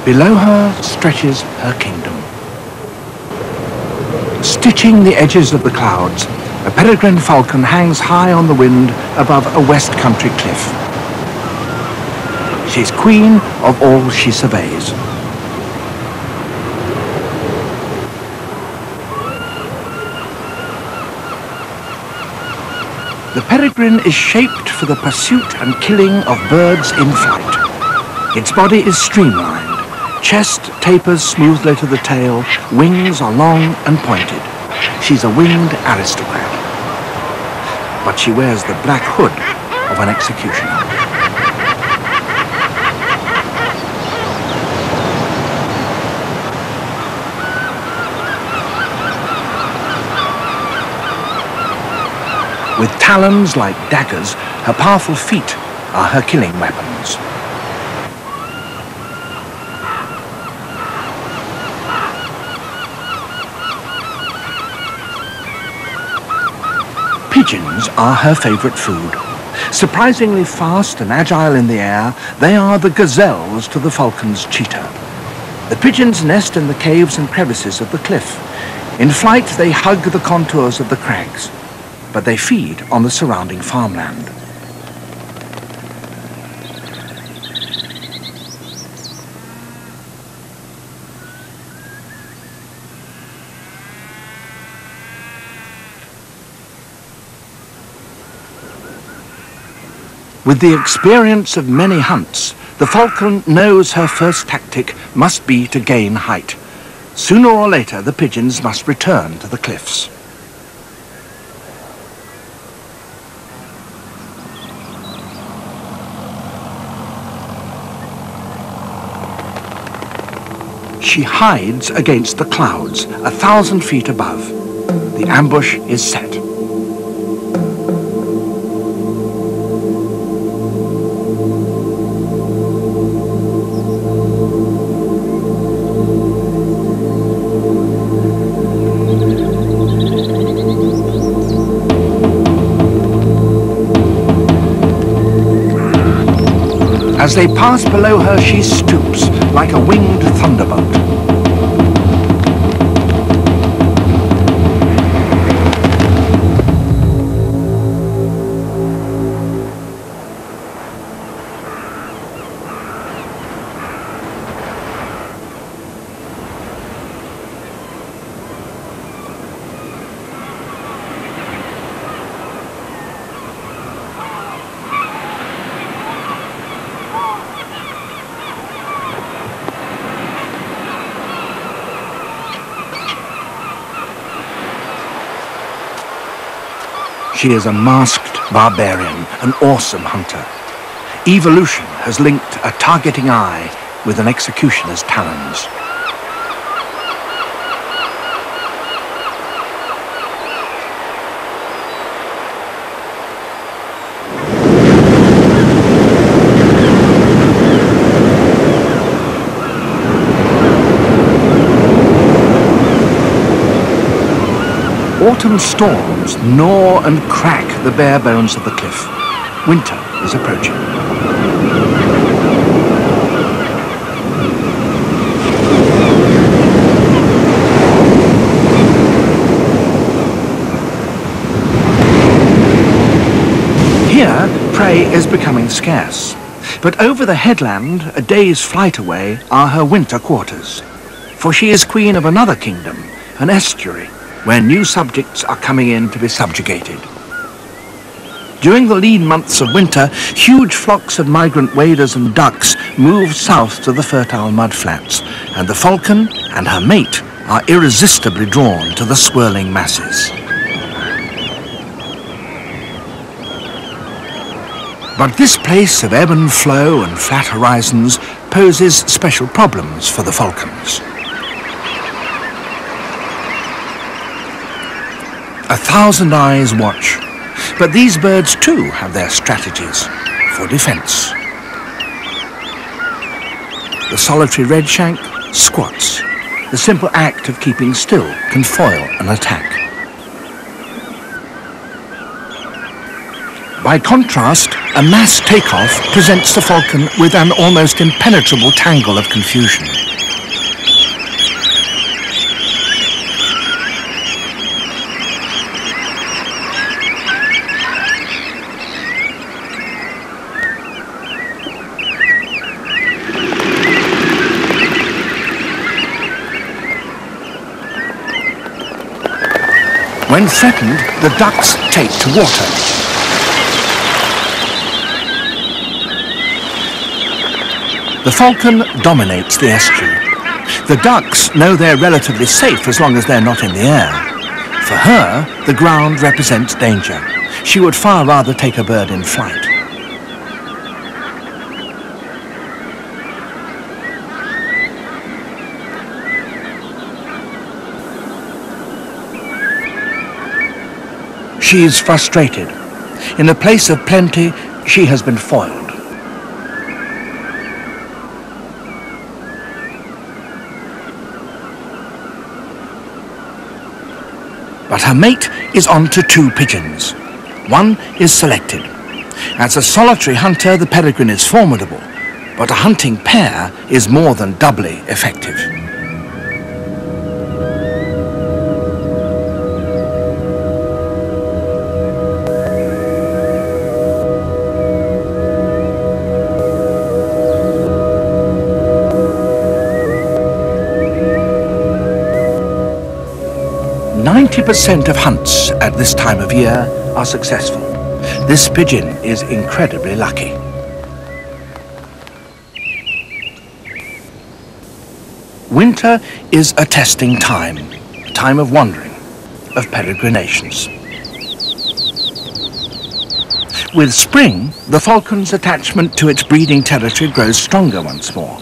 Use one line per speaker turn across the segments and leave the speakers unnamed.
Below her stretches her kingdom. Stitching the edges of the clouds, a peregrine falcon hangs high on the wind above a West Country cliff. She's queen of all she surveys. The peregrine is shaped for the pursuit and killing of birds in flight. Its body is streamlined. Chest tapers smoothly to the tail, wings are long and pointed. She's a winged aristocrat. But she wears the black hood of an executioner. With talons like daggers, her powerful feet are her killing weapons. Pigeons are her favorite food. Surprisingly fast and agile in the air, they are the gazelles to the falcon's cheetah. The pigeons nest in the caves and crevices of the cliff. In flight, they hug the contours of the crags, but they feed on the surrounding farmland. With the experience of many hunts, the falcon knows her first tactic must be to gain height. Sooner or later, the pigeons must return to the cliffs. She hides against the clouds, 1,000 feet above. The ambush is set. As they pass below her, she stoops like a winged thunderbolt. She is a masked barbarian, an awesome hunter. Evolution has linked a targeting eye with an executioner's talons. Autumn storms gnaw and crack the bare bones of the cliff. Winter is approaching. Here, prey is becoming scarce. But over the headland, a day's flight away, are her winter quarters. For she is queen of another kingdom, an estuary, where new subjects are coming in to be subjugated. During the lean months of winter, huge flocks of migrant waders and ducks move south to the fertile mudflats, and the falcon and her mate are irresistibly drawn to the swirling masses. But this place of ebb and flow and flat horizons poses special problems for the falcons. 1,000 eyes watch, but these birds too have their strategies for defense. The solitary redshank squats. The simple act of keeping still can foil an attack. By contrast, a mass takeoff presents the Falcon with an almost impenetrable tangle of confusion. When threatened, the ducks take to water. The Falcon dominates the estuary. The ducks know they're relatively safe as long as they're not in the air. For her, the ground represents danger. She would far rather take a bird in flight. She is frustrated. In a place of plenty, she has been foiled. But her mate is on to 2 pigeons. One is selected. As a solitary hunter, the peregrine is formidable, but a hunting pair is more than doubly effective. "90% of hunts at this time of year are successful. This pigeon is incredibly lucky." Winter is a testing time, a time of wandering, of peregrinations. With spring, the falcon's attachment to its breeding territory grows stronger once more.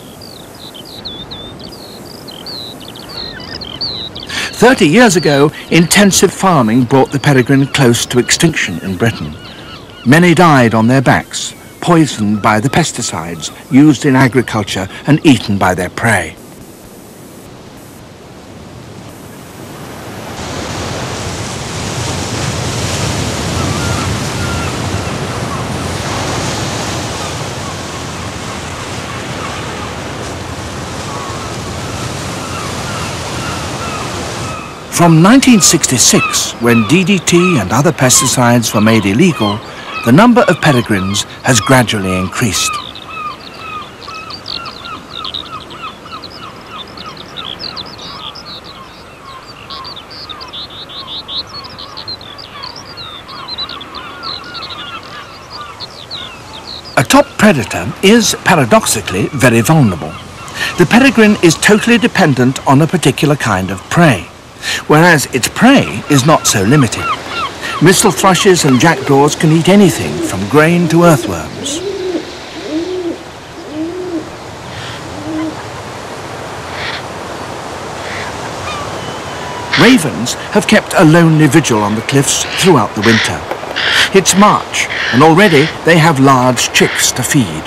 30 years ago, intensive farming brought the peregrine close to extinction in Britain. Many died on their backs, poisoned by the pesticides used in agriculture and eaten by their prey. From 1966, when DDT and other pesticides were made illegal, the number of peregrines has gradually increased. A top predator is, paradoxically, very vulnerable. The peregrine is totally dependent on a particular kind of prey, whereas its prey is not so limited. Mistle thrushes and jackdaws can eat anything from grain to earthworms. Ravens have kept a lonely vigil on the cliffs throughout the winter. It's March, and already they have large chicks to feed.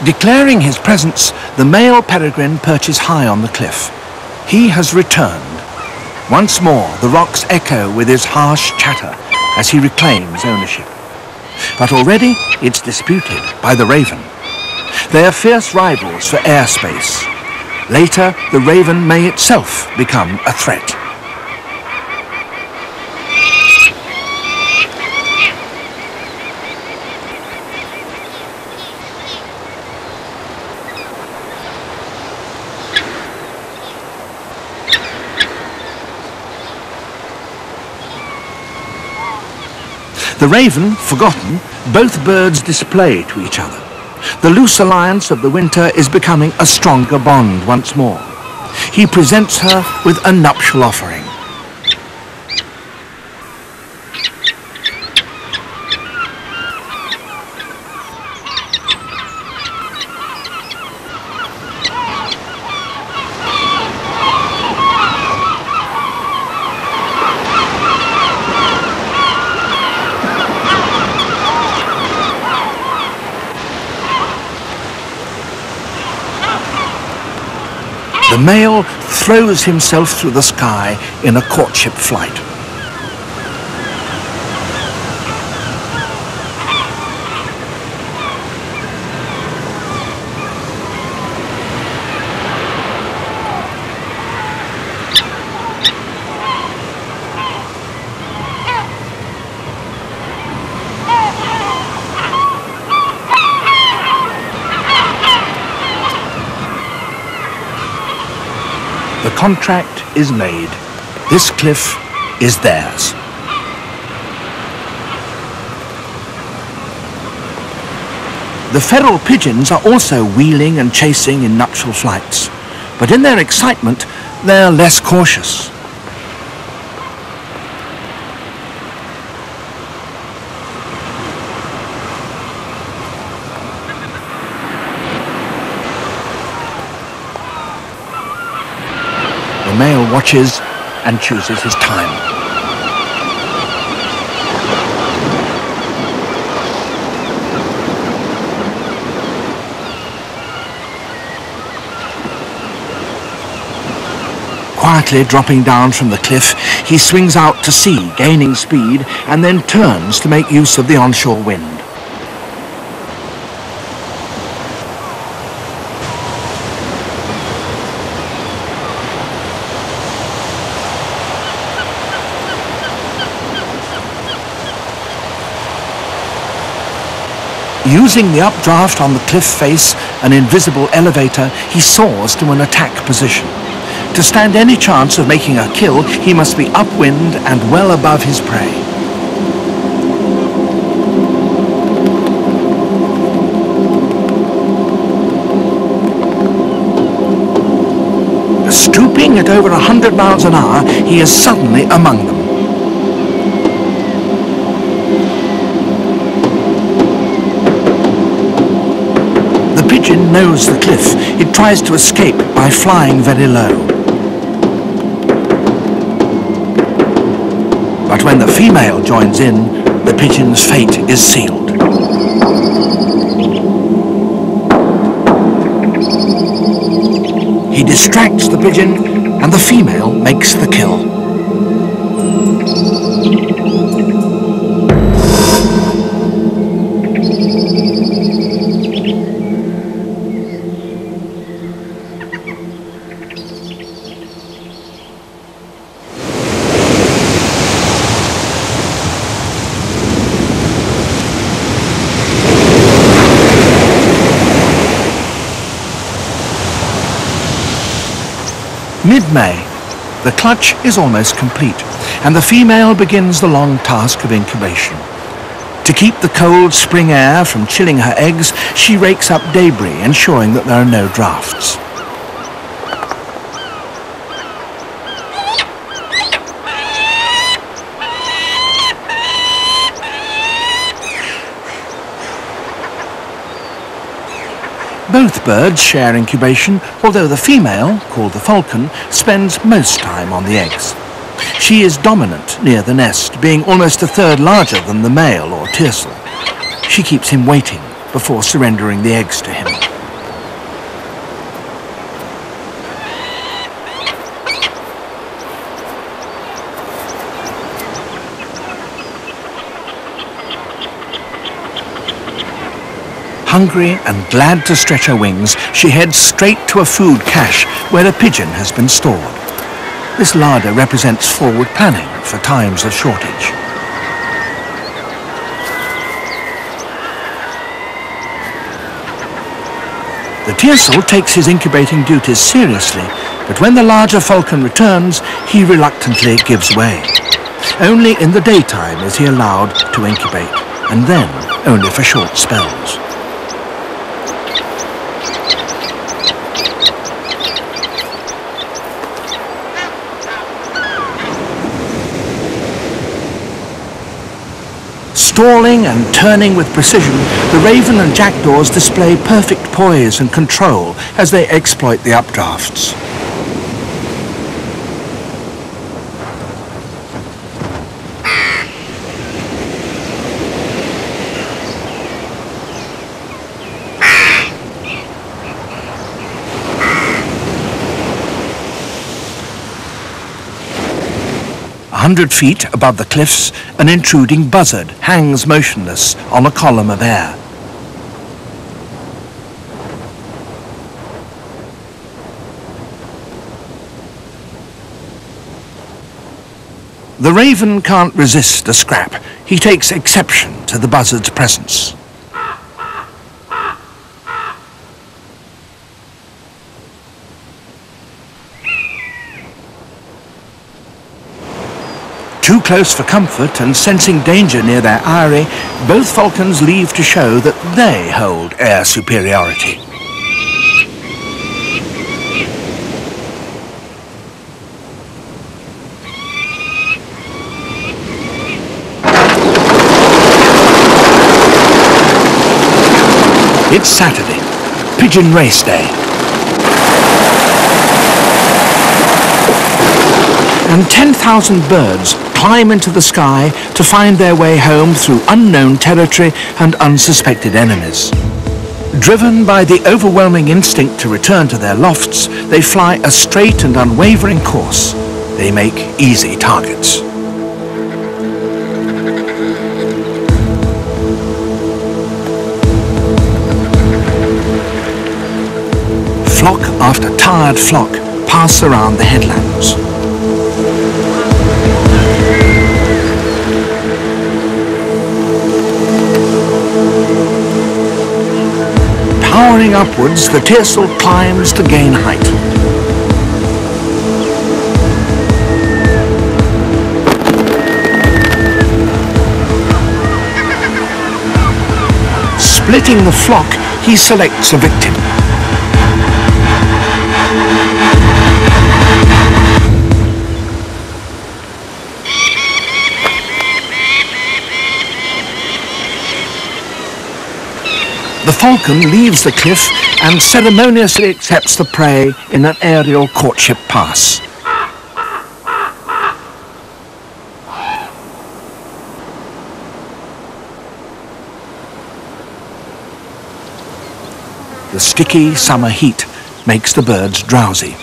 Declaring his presence, the male peregrine perches high on the cliff. He has returned. Once more, the rocks echo with his harsh chatter as he reclaims ownership. But already it's disputed by the raven. They are fierce rivals for airspace. Later, the raven may itself become a threat. The raven, forgotten, both birds display to each other. The loose alliance of the winter is becoming a stronger bond once more. He presents her with a nuptial offering. The male throws himself through the sky in a courtship flight. The contract is made. This cliff is theirs. The feral pigeons are also wheeling and chasing in nuptial flights, but in their excitement, they're less cautious. The male watches and chooses his time. Quietly dropping down from the cliff, he swings out to sea, gaining speed, and then turns to make use of the onshore wind. Using the updraft on the cliff face, an invisible elevator, he soars to an attack position. To stand any chance of making a kill, he must be upwind and well above his prey. Stooping at over 100 miles an hour, he is suddenly among them. The pigeon knows the cliff. It tries to escape by flying very low. But when the female joins in, the pigeon's fate is sealed. He distracts the pigeon, and the female makes the kill. Mid-May, the clutch is almost complete, and the female begins the long task of incubation. To keep the cold spring air from chilling her eggs, she rakes up debris, ensuring that there are no drafts. Both birds share incubation, although the female, called the Falcon, spends most time on the eggs. She is dominant near the nest, being almost a third larger than the male or tiercel. She keeps him waiting before surrendering the eggs to him. Hungry and glad to stretch her wings, she heads straight to a food cache where a pigeon has been stored. This larder represents forward planning for times of shortage. The tiercel takes his incubating duties seriously, but when the larger falcon returns, he reluctantly gives way. Only in the daytime is he allowed to incubate, and then only for short spells. Stalling and turning with precision, the raven and jackdaws display perfect poise and control as they exploit the updrafts. 100 feet above the cliffs, an intruding buzzard hangs motionless on a column of air. The raven can't resist a scrap. He takes exception to the buzzard's presence. Too close for comfort and sensing danger near their eyrie, both falcons leave to show that they hold air superiority. It's Saturday, pigeon race day. And 10,000 birds climb into the sky to find their way home through unknown territory and unsuspected enemies. Driven by the overwhelming instinct to return to their lofts, they fly a straight and unwavering course. They make easy targets. Flock after tired flock pass around the headlands. Towering upwards, the tearsel climbs to gain height. Splitting the flock, he selects a victim. The falcon leaves the cliff and ceremoniously accepts the prey in an aerial courtship pass. The sticky summer heat makes the birds drowsy.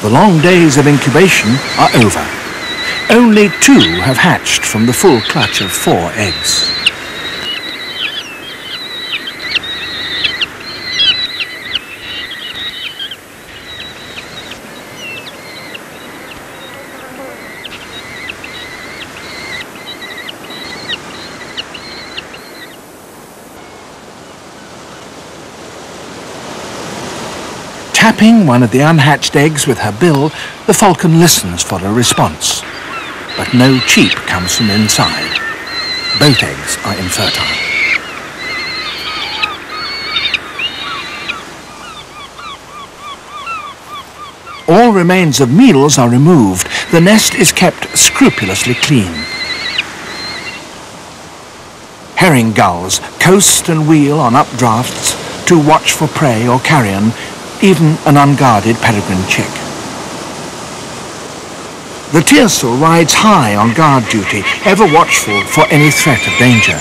The long days of incubation are over. Only 2 have hatched from the full clutch of 4 eggs. Tapping one of the unhatched eggs with her bill, the falcon listens for a response. But no cheep comes from inside. Both eggs are infertile. All remains of meals are removed. The nest is kept scrupulously clean. Herring gulls coast and wheel on updrafts to watch for prey or carrion, even an unguarded peregrine chick. The tearsel rides high on guard duty, ever watchful for any threat of danger.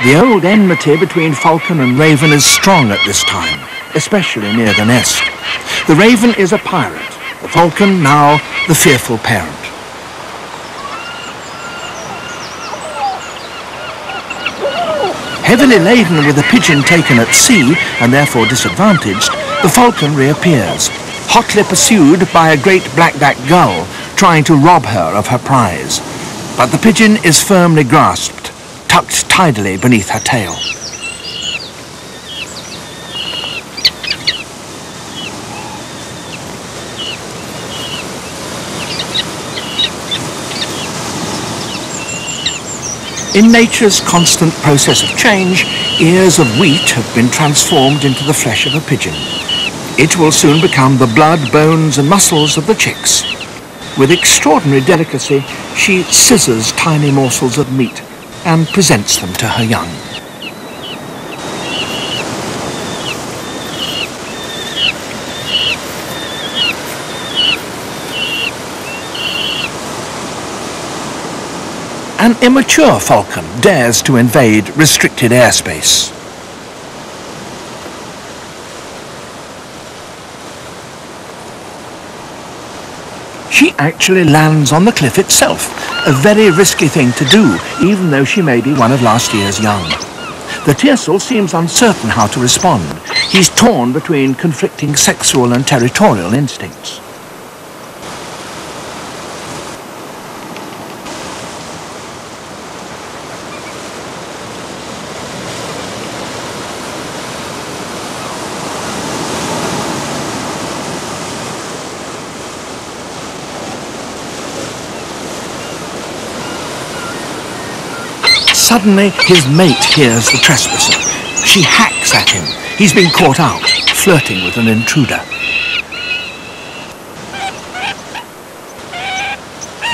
The old enmity between falcon and raven is strong at this time, especially near the nest. The raven is a pirate, the falcon now the fearful parent. Heavily laden with a pigeon taken at sea, and therefore disadvantaged, the falcon reappears, hotly pursued by a great black-backed gull, trying to rob her of her prize. But the pigeon is firmly grasped, tucked tidily beneath her tail. In nature's constant process of change, ears of wheat have been transformed into the flesh of a pigeon. It will soon become the blood, bones and muscles of the chicks. With extraordinary delicacy, she scissors tiny morsels of meat and presents them to her young. an immature falcon dares to invade restricted airspace. She actually lands on the cliff itself, a very risky thing to do, even though she may be one of last year's young. The tearsel seems uncertain how to respond. He's torn between conflicting sexual and territorial instincts. Suddenly, his mate hears the trespasser. She hacks at him. He's been caught out, flirting with an intruder.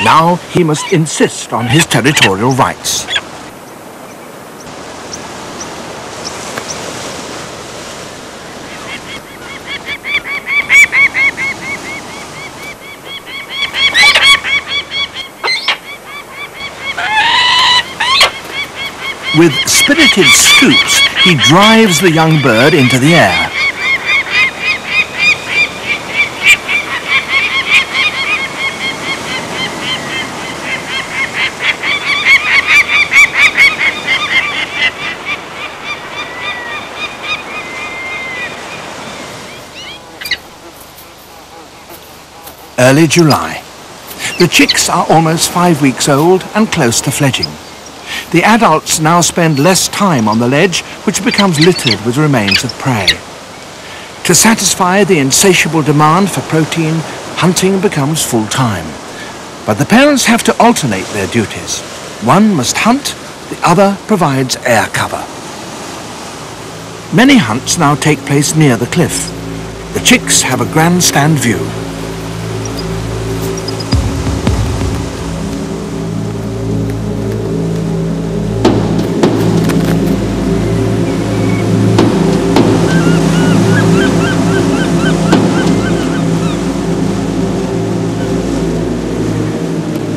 Now he must insist on his territorial rights. With spirited scoops, he drives the young bird into the air. Early July. The chicks are almost 5 weeks old and close to fledging. The adults now spend less time on the ledge, which becomes littered with remains of prey. To satisfy the insatiable demand for protein, hunting becomes full-time. But the parents have to alternate their duties. One must hunt, the other provides air cover. Many hunts now take place near the cliff. The chicks have a grandstand view.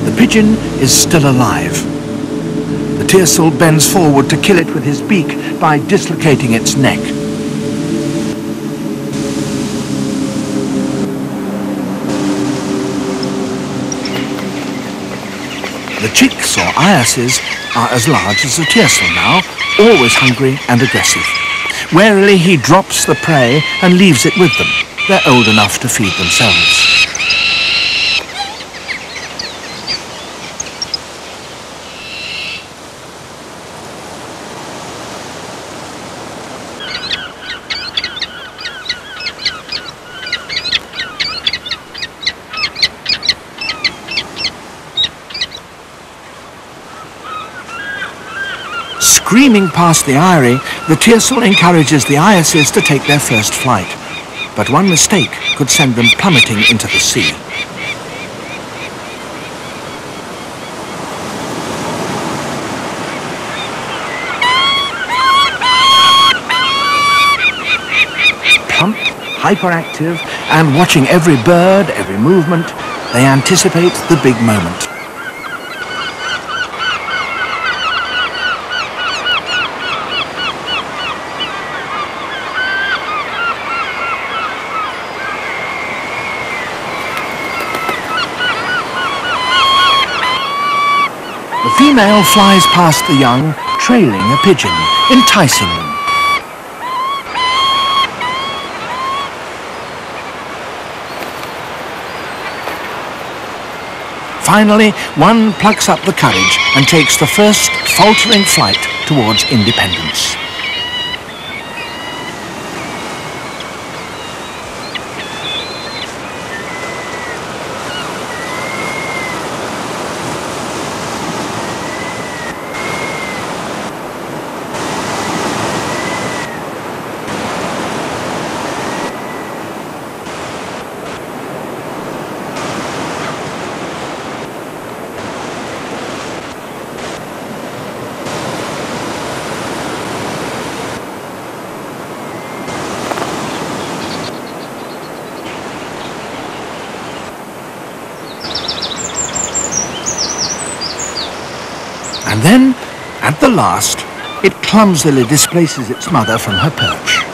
The pigeon is still alive. The tearsel bends forward to kill it with his beak by dislocating its neck. The chicks, or eyases, are as large as the tearsel now, always hungry and aggressive. Warily he drops the prey and leaves it with them. They're old enough to feed themselves. Screaming past the eyrie, the tearsel encourages the eyases to take their first flight. But one mistake could send them plummeting into the sea. Plump, hyperactive, and watching every bird, every movement, they anticipate the big moment. The female flies past the young, trailing a pigeon, enticing them. Finally, one plucks up the courage and takes the first faltering flight towards independence. And then, at the last, it clumsily displaces its mother from her perch.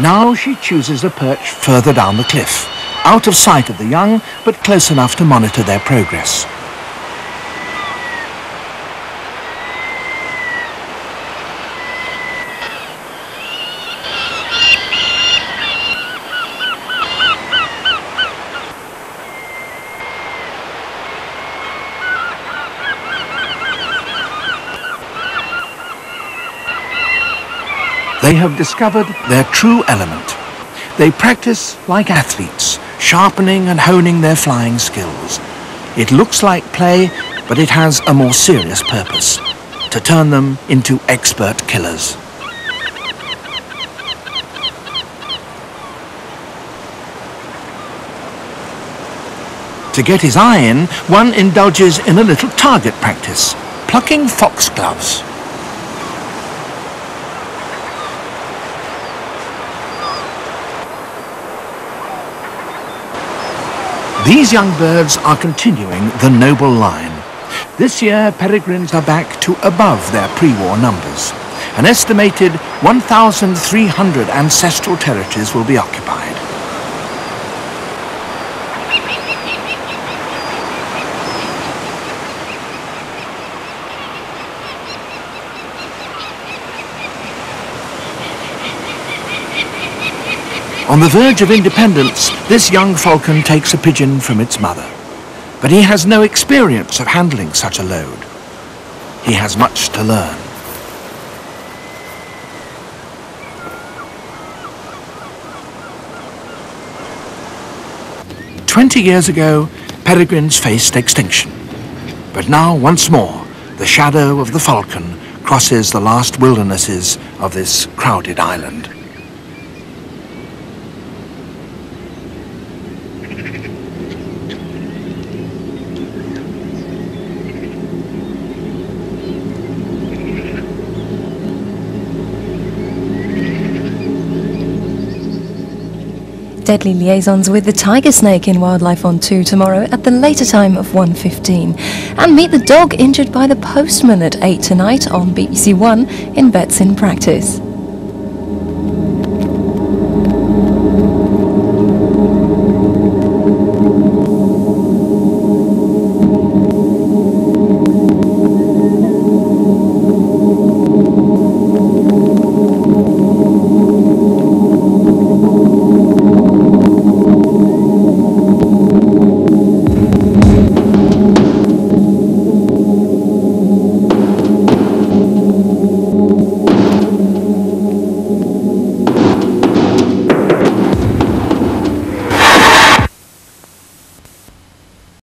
Now she chooses a perch further down the cliff, out of sight of the young, but close enough to monitor their progress. They have discovered their true element. They practice like athletes, sharpening and honing their flying skills. It looks like play, but it has a more serious purpose: to turn them into expert killers. To get his eye in, one indulges in a little target practice, plucking foxgloves. These young birds are continuing the noble line. This year, peregrines are back to above their pre-war numbers. An estimated 1,300 ancestral territories will be occupied. On the verge of independence, this young falcon takes a pigeon from its mother. But he has no experience of handling such a load. He has much to learn. "20 years ago, peregrines faced extinction. But now, once more, the shadow of the falcon crosses the last wildernesses of this crowded island.
Deadly liaisons with the tiger snake in Wildlife on 2 tomorrow at the later time of 1:15. And meet the dog injured by the postman at 8 tonight on BBC One in Vets in Practice.